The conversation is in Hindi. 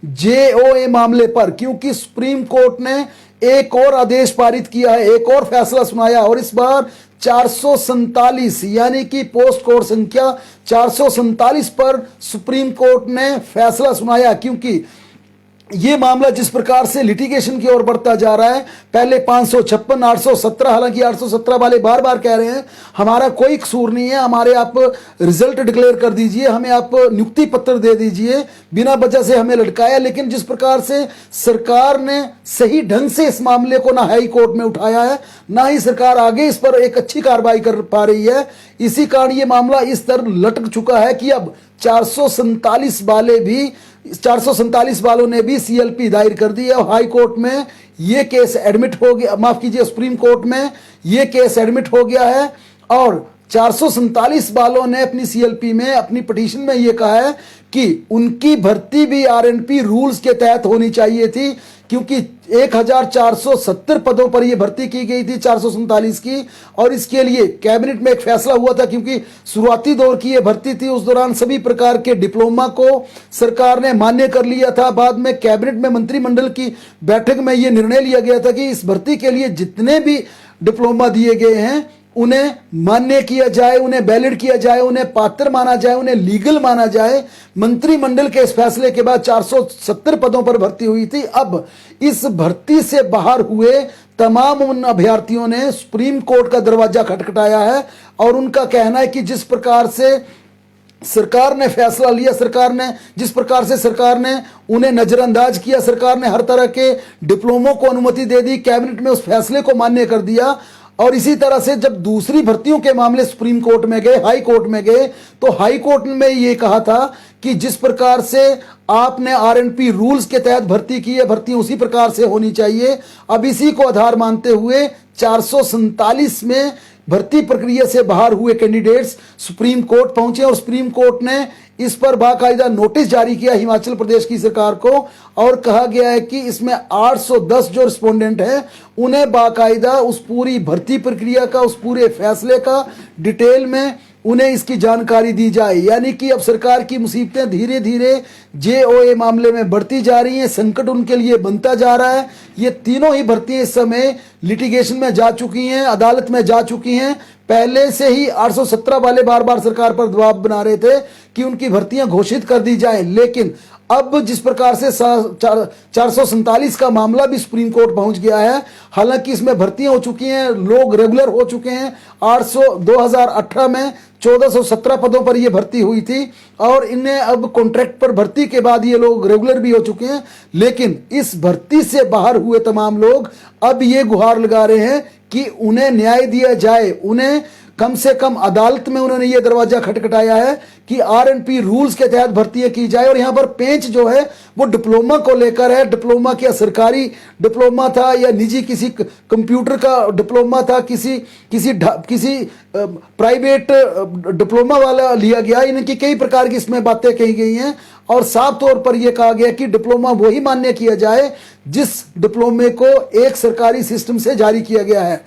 जेओए मामले पर, क्योंकि सुप्रीम कोर्ट ने एक और आदेश पारित किया है, एक और फैसला सुनाया, और इस बार 447 यानी कि पोस्ट कोर्ट संख्या 447 पर सुप्रीम कोर्ट ने फैसला सुनाया। क्योंकि ये मामला जिस प्रकार से लिटिगेशन की ओर बढ़ता जा रहा है, पहले 556, 817, हालांकि 817 वाले बार बार कह रहे हैं हमारा कोई कसूर नहीं है, हमारे आप रिजल्ट डिक्लेयर कर दीजिए, हमें आप नियुक्ति पत्र दे दीजिए, बिना वजह से हमें लटकाया। लेकिन जिस प्रकार से सरकार ने सही ढंग से इस मामले को ना हाई कोर्ट में उठाया है, ना ही सरकार आगे इस पर एक अच्छी कार्रवाई कर पा रही है, इसी कारण ये मामला इस तरह लटक चुका है कि अब 447 वालों ने भी सीएलपी दायर कर दी है और हाई कोर्ट में ये केस एडमिट हो गया, माफ कीजिए सुप्रीम कोर्ट में ये केस एडमिट हो गया है। और 447 वालों ने अपनी सीएलपी में, अपनी पिटीशन में ये कहा है कि उनकी भर्ती भी आरएनपी रूल्स के तहत होनी चाहिए थी, क्योंकि 1470 पदों पर यह भर्ती की गई थी 447 की, और इसके लिए कैबिनेट में एक फैसला हुआ था। क्योंकि शुरुआती दौर की यह भर्ती थी, उस दौरान सभी प्रकार के डिप्लोमा को सरकार ने मान्य कर लिया था। बाद में कैबिनेट में मंत्रिमंडल की बैठक में यह निर्णय लिया गया था कि इस भर्ती के लिए जितने भी डिप्लोमा दिए गए हैं उन्हें मान्य किया जाए, उन्हें वैलिड किया जाए, उन्हें पात्र माना जाए, उन्हें लीगल माना जाए। मंत्रिमंडल के इस फैसले के बाद 470 पदों पर भर्ती हुई थी। अब इस भर्ती से बाहर हुए तमाम उन अभ्यर्थियों ने सुप्रीम कोर्ट का दरवाजा खटखटाया है और उनका कहना है कि जिस प्रकार से सरकार ने फैसला लिया, जिस प्रकार से सरकार ने उन्हें नजरअंदाज किया, सरकार ने हर तरह के डिप्लोमों को अनुमति दे दी, कैबिनेट में उस फैसले को मान्य कर दिया। और इसी तरह से जब दूसरी भर्तियों के मामले सुप्रीम कोर्ट में गए, हाई कोर्ट में गए, तो हाई कोर्ट में ये कहा था कि जिस प्रकार से आपने आरएनपी रूल्स के तहत भर्ती की है, भर्ती उसी प्रकार से होनी चाहिए। अब इसी को आधार मानते हुए 447 में भर्ती प्रक्रिया से बाहर हुए कैंडिडेट्स सुप्रीम कोर्ट पहुंचे और सुप्रीम कोर्ट ने इस पर बाकायदा नोटिस जारी किया हिमाचल प्रदेश की सरकार को, और कहा गया है कि इसमें 810 जो रिस्पोंडेंट हैं उन्हें बाकायदा उस पूरी भर्ती प्रक्रिया का, उस पूरे फैसले का डिटेल में उन्हें इसकी जानकारी दी जाए। यानी कि अब सरकार की मुसीबतें धीरे धीरे जेओए मामले में बढ़ती जा रही हैं, संकट उनके लिए बनता जा रहा है। ये तीनों ही भर्तियां इस समय लिटिगेशन में जा चुकी हैं, अदालत में जा चुकी हैं। पहले से ही 817 वाले बार बार सरकार पर दबाव बना रहे थे कि उनकी भर्तियां घोषित कर दी जाए, लेकिन अब जिस प्रकार से 447 का मामला भी सुप्रीम कोर्ट पहुंच गया है, हालांकि इसमें भर्तियां हो चुकी हैं, लोग रेगुलर हो चुके हैं। 2018 में 1417 पदों पर यह भर्ती हुई थी और इन्हें अब कॉन्ट्रैक्ट पर भर्ती के बाद ये लोग रेगुलर भी हो चुके हैं। लेकिन इस भर्ती से बाहर हुए तमाम लोग अब ये गुहार लगा रहे हैं कि उन्हें न्याय दिया जाए, उन्हें कम से कम अदालत में उन्होंने ये दरवाजा खटखटाया है कि आरएनपी रूल्स के तहत भर्तियां की जाए। और यहां पर पेंच जो है वो डिप्लोमा को लेकर है। डिप्लोमा क्या सरकारी डिप्लोमा था या निजी किसी कंप्यूटर का डिप्लोमा था, किसी प्राइवेट डिप्लोमा वाला लिया गया, इनकी कई प्रकार की इसमें बातें कही गई हैं। और साफ तौर पर यह कहा गया कि डिप्लोमा वही मान्य किया जाए जिस डिप्लोमे को एक सरकारी सिस्टम से जारी किया गया है।